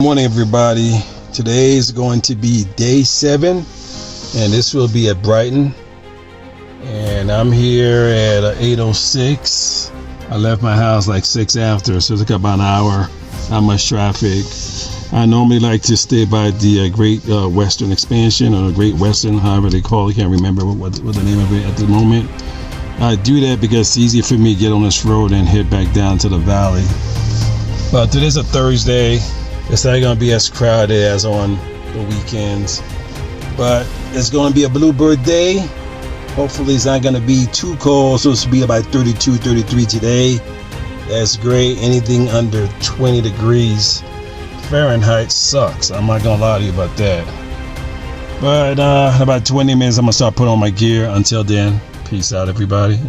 Morning everybody. Today is going to be day 7 and this will be at Brighton, and I'm here at 8:06. I left my house like 6 after, so it took about an hour. Not much traffic. I normally like to stay by the Great Western Expansion, or the Great Western, however they call it. I can't remember what the name of it at the moment. I do that because it's easier for me to get on this road and head back down to the valley. But today's a Thursday. It's not going to be as crowded as on the weekends, but it's going to be a bluebird day. Hopefully it's not going to be too cold. It's supposed to be about 32, 33 today. That's great. Anything under 20 degrees Fahrenheit sucks. I'm not going to lie to you about that. But in about 20 minutes I'm going to start putting on my gear. Until then, peace out everybody.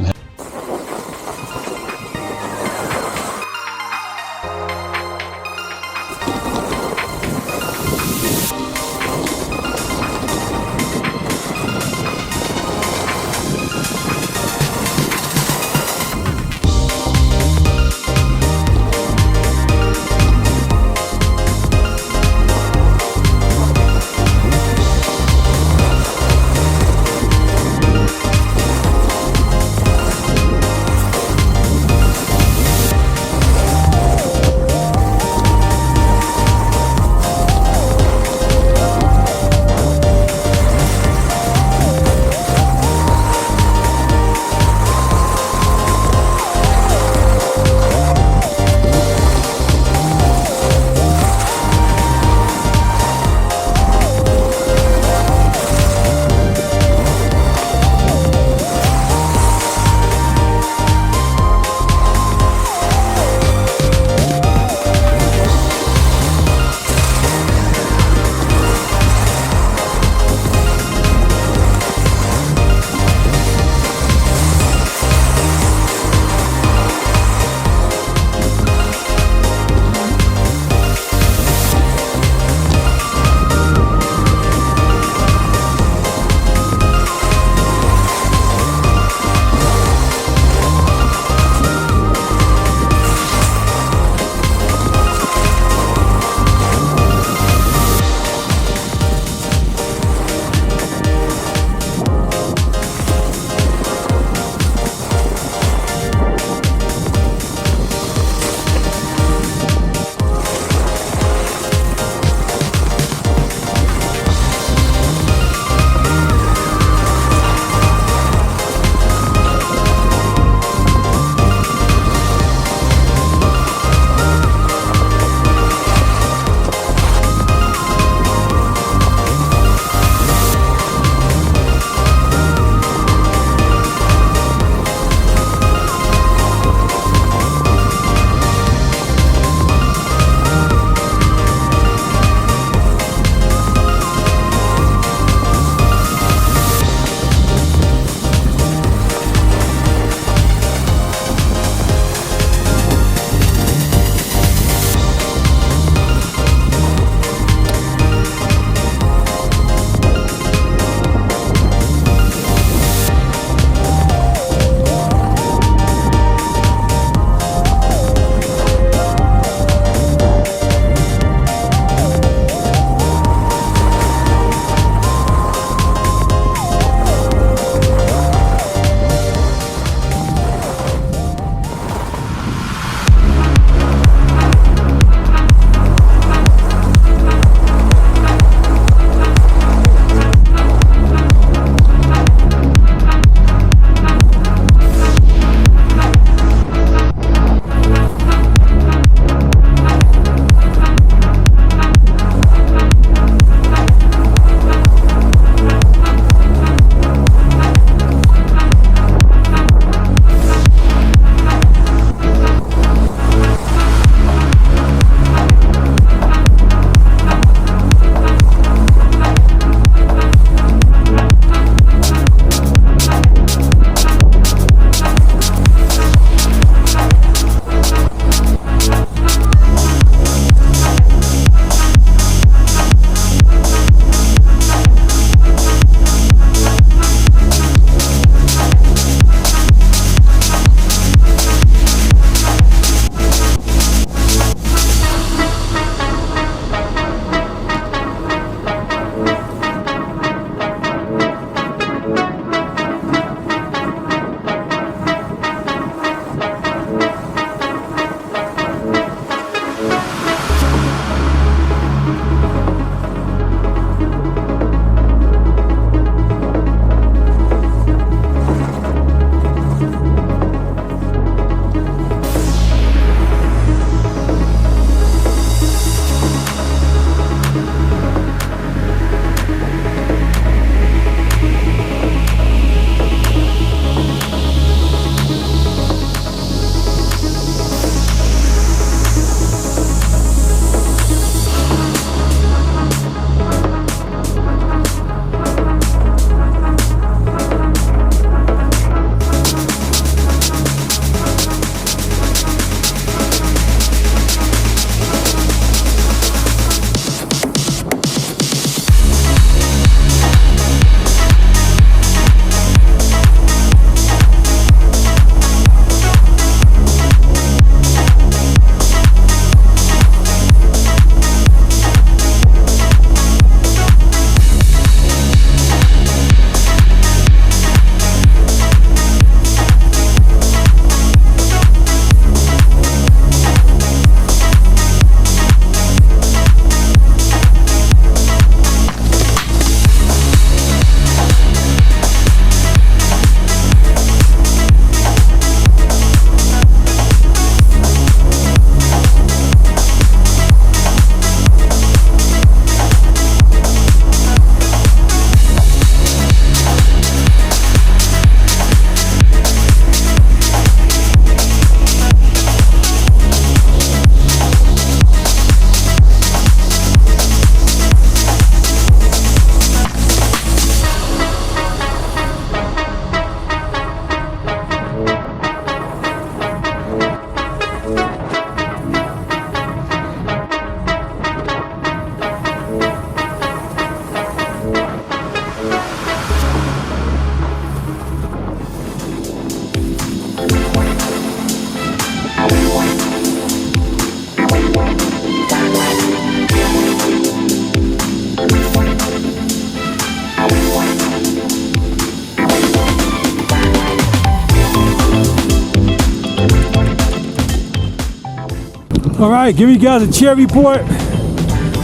All right, give you guys a chair report.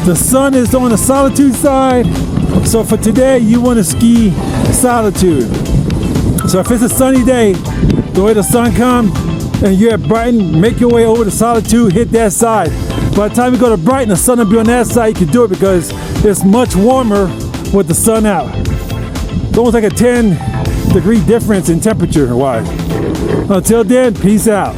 The sun is on the Solitude side. So for today, you want to ski Solitude. So if it's a sunny day, the way the sun comes and you're at Brighton, make your way over to Solitude, hit that side. By the time you go to Brighton, the sun will be on that side. You can do it because it's much warmer with the sun out. It's almost like a 10-degree difference in temperature wise. Until then, peace out.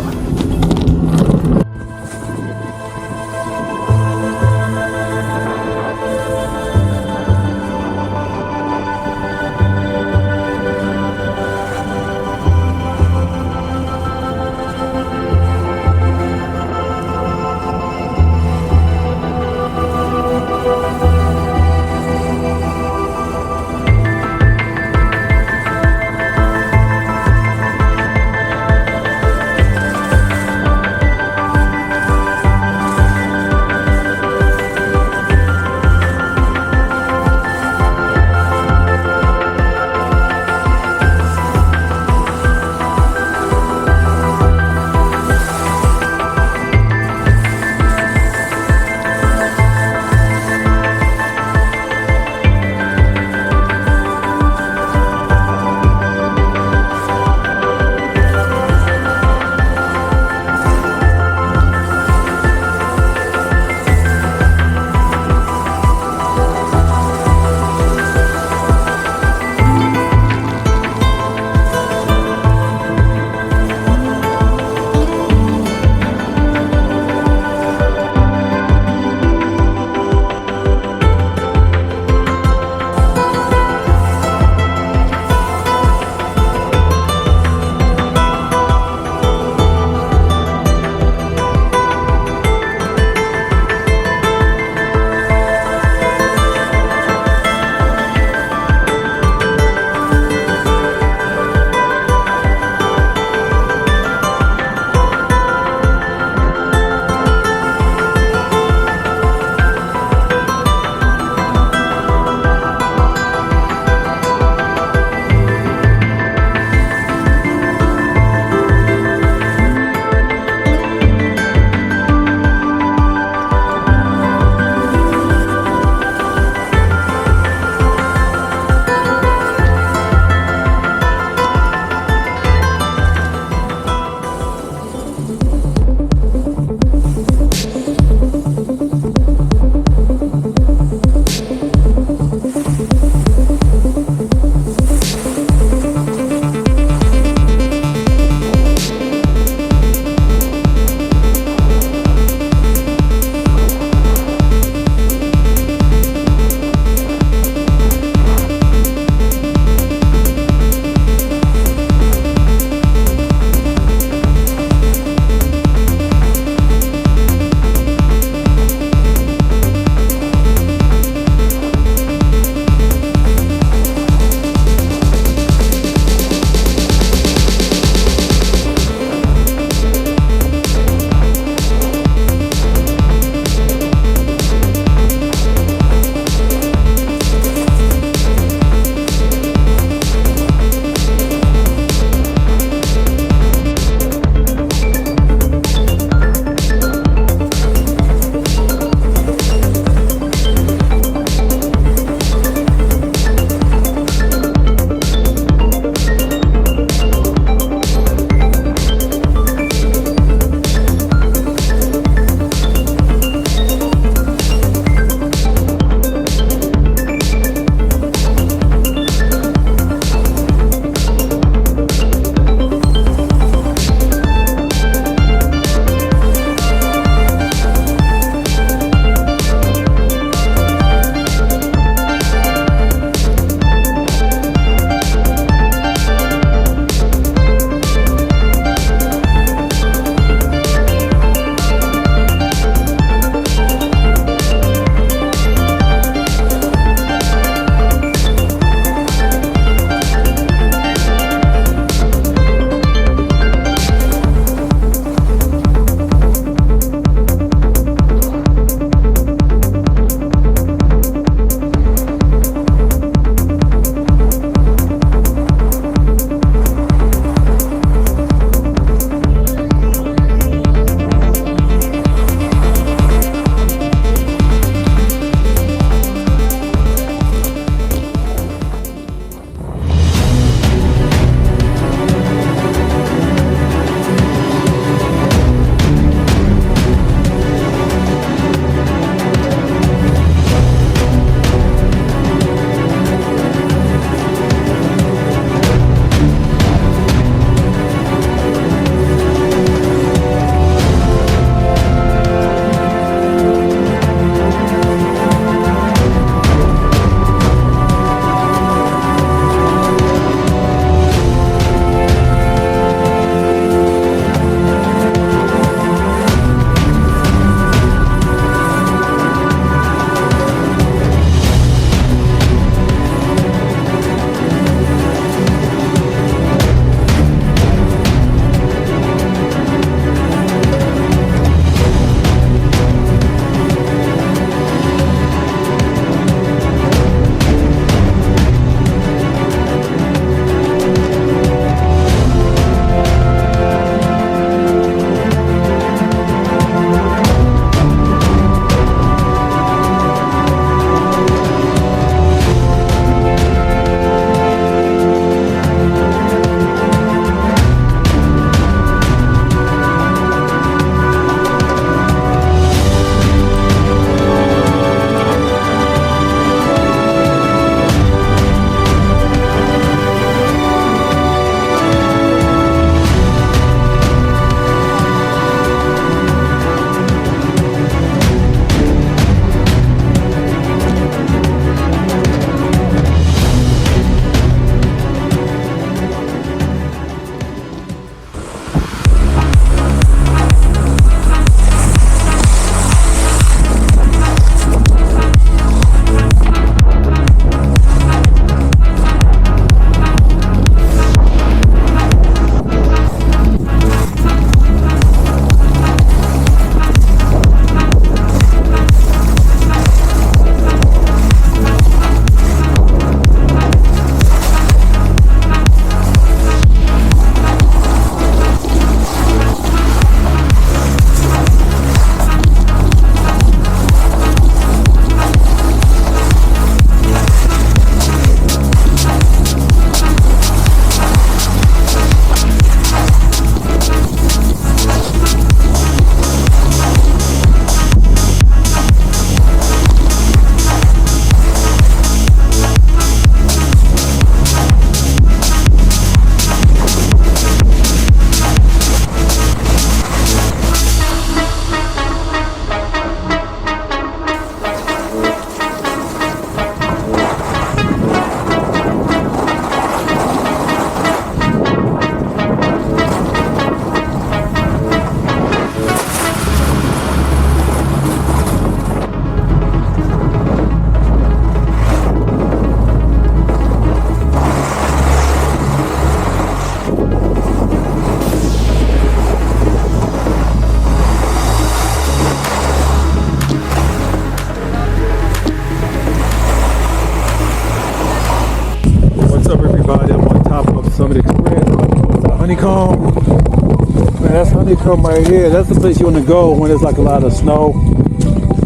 Honeycomb right here. That's the place you want to go when there's like a lot of snow.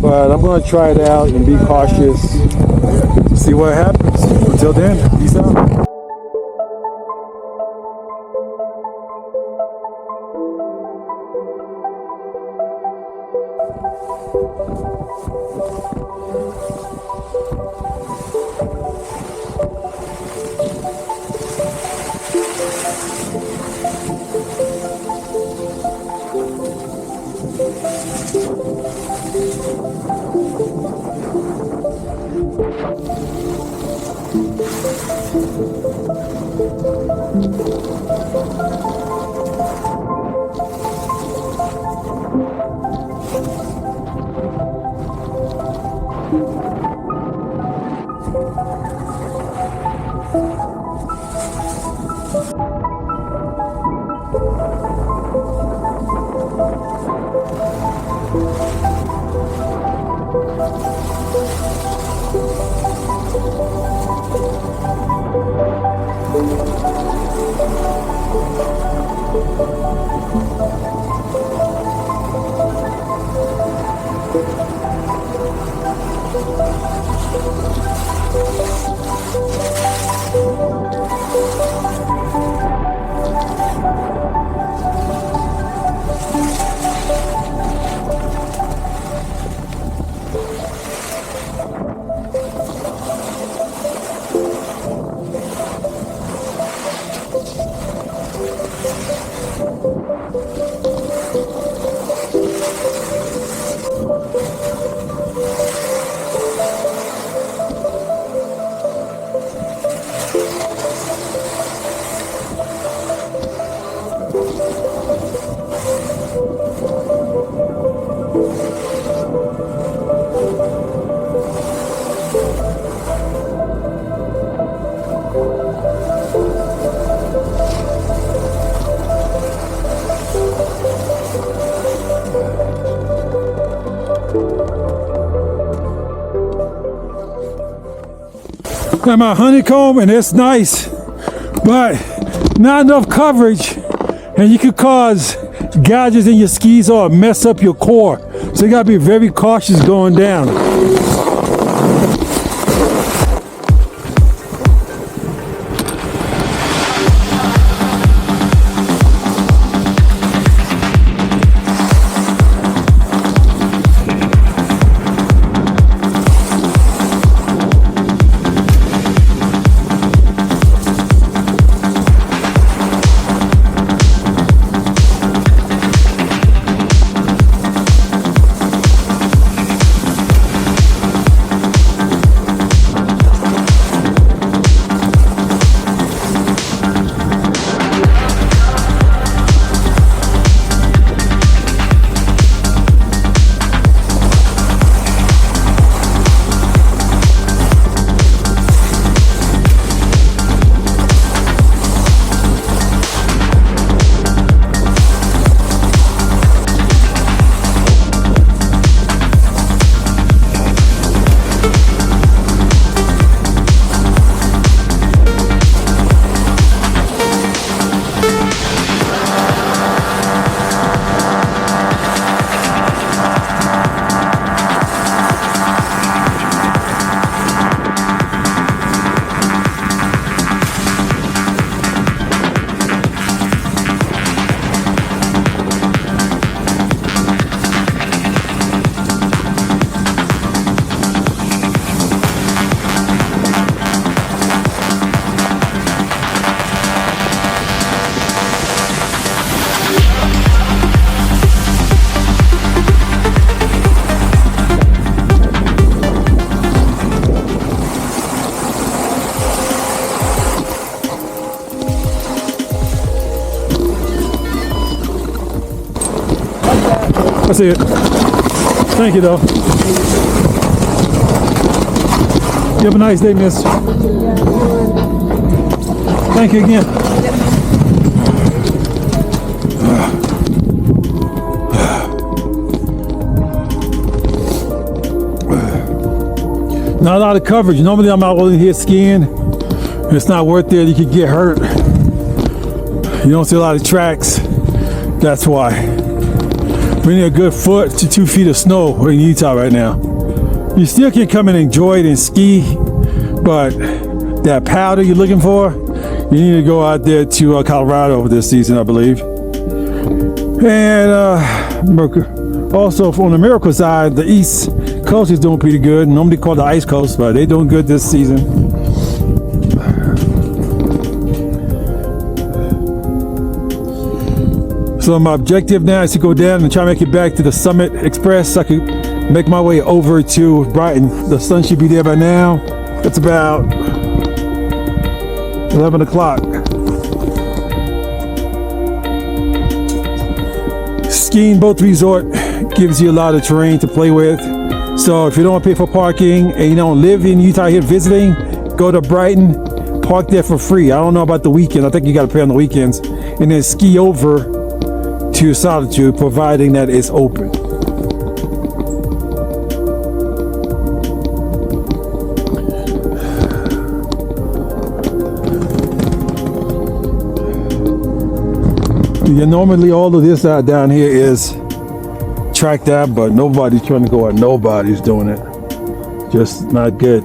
But I'm going to try it out and be cautious. See what happens. Until then, peace out. I'm at Honeycomb and it's nice, but not enough coverage, and you could cause gouges in your skis or mess up your core. So you gotta be very cautious going down. That's it. Thank you, though. You have a nice day, miss. Thank you again. Not a lot of coverage. Normally I'm out over here skiing. It's not worth it. You could get hurt. You don't see a lot of tracks. Got That's why. We need a good 1 to 2 feet of snow in Utah right now. You still can come and enjoy it and ski, but that powder you're looking for, you need to go out there to Colorado this season, I believe. And also on the miracle side, the East Coast is doing pretty good. Normally called the Ice Coast, but they're doing good this season. So my objective now is to go down and try to make it back to the Summit Express so I can make my way over to Brighton. The sun should be there by now. It's about 11 o'clock. Skiing both resort gives you a lot of terrain to play with. So if you don't want to pay for parking and you don't live in Utah here visiting, go to Brighton, park there for free. I don't know about the weekend. I think you got to pay on the weekends. And then ski over to Solitude, providing that it's open. Yeah, normally all of this down here is tracked out, but nobody's trying to go out. Nobody's doing it. Just not good.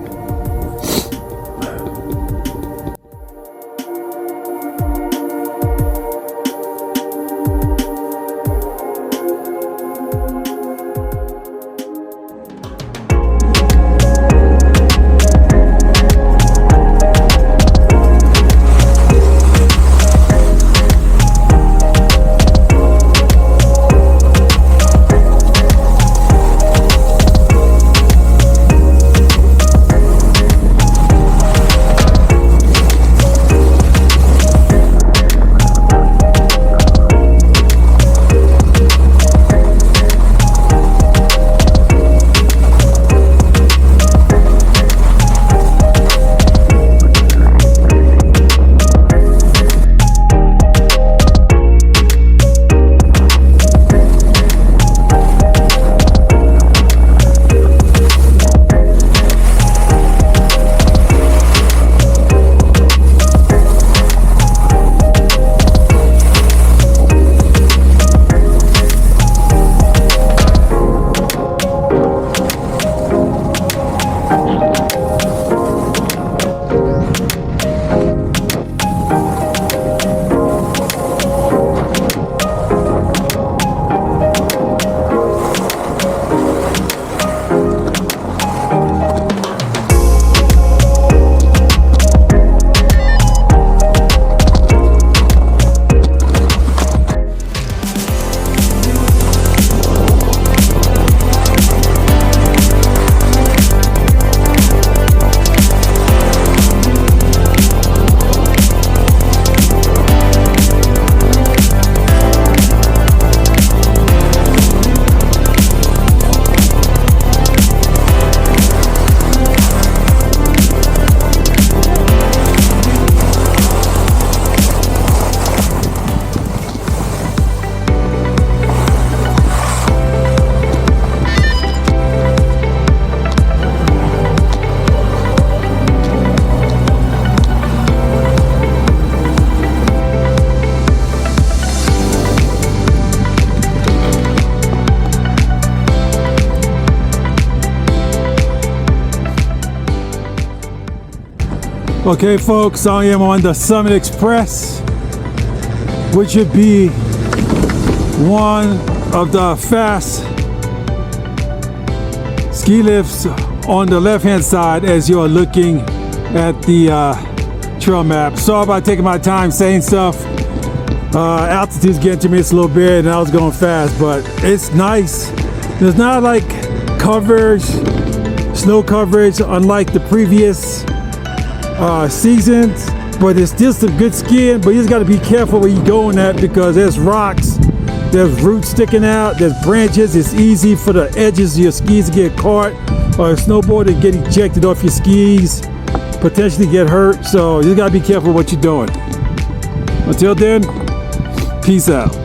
Okay folks, I am on the Summit Express, which would be one of the fast ski lifts on the left hand side as you're looking at the trail map. Sorry about taking my time saying stuff. Altitude's getting to me just a little bit and I was going fast, but it's nice. There's not like coverage, snow coverage, unlike the previous seasons, but it's still some good skiing. But you just got to be careful where you're going at, because there's rocks, there's roots sticking out, there's branches. It's easy for the edges of your skis to get caught, or a snowboarder get ejected off your skis, potentially get hurt. So you got to be careful what you're doing. Until then, peace out.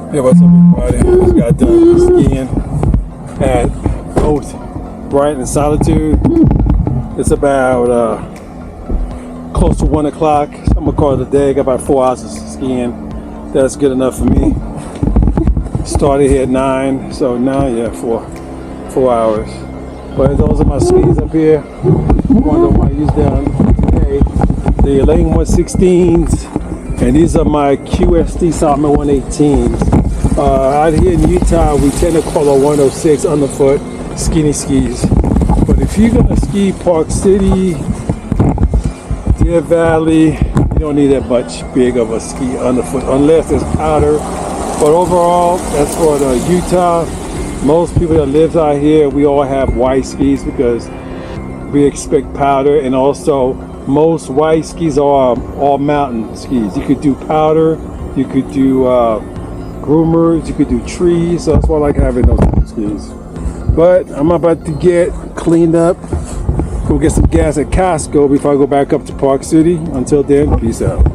Hey, what's up, everybody? Just got done skiing at both Brighton and Solitude. It's about close to 1 o'clock. So I'm gonna call it a day. Got about 4 hours of skiing. That's good enough for me. Started here at 9, so now, yeah, 4 hours. But those are my skis up here. One of my use down today. The Lane 116s, and these are my QST Salmon 118s. Out here in Utah, we tend to call a 106 underfoot skinny skis. But if you're gonna ski Park City, Deer Valley, you don't need that much big of a ski underfoot unless it's powder. But overall, as for the Utah, most people that live out here, we all have white skis because we expect powder, and also most white skis are all mountain skis. You could do powder, you could do groomers, you could do trees, so that's why I like having those skis. But I'm about to get cleaned up, go get some gas at Costco before I go back up to Park City. Until then, peace out.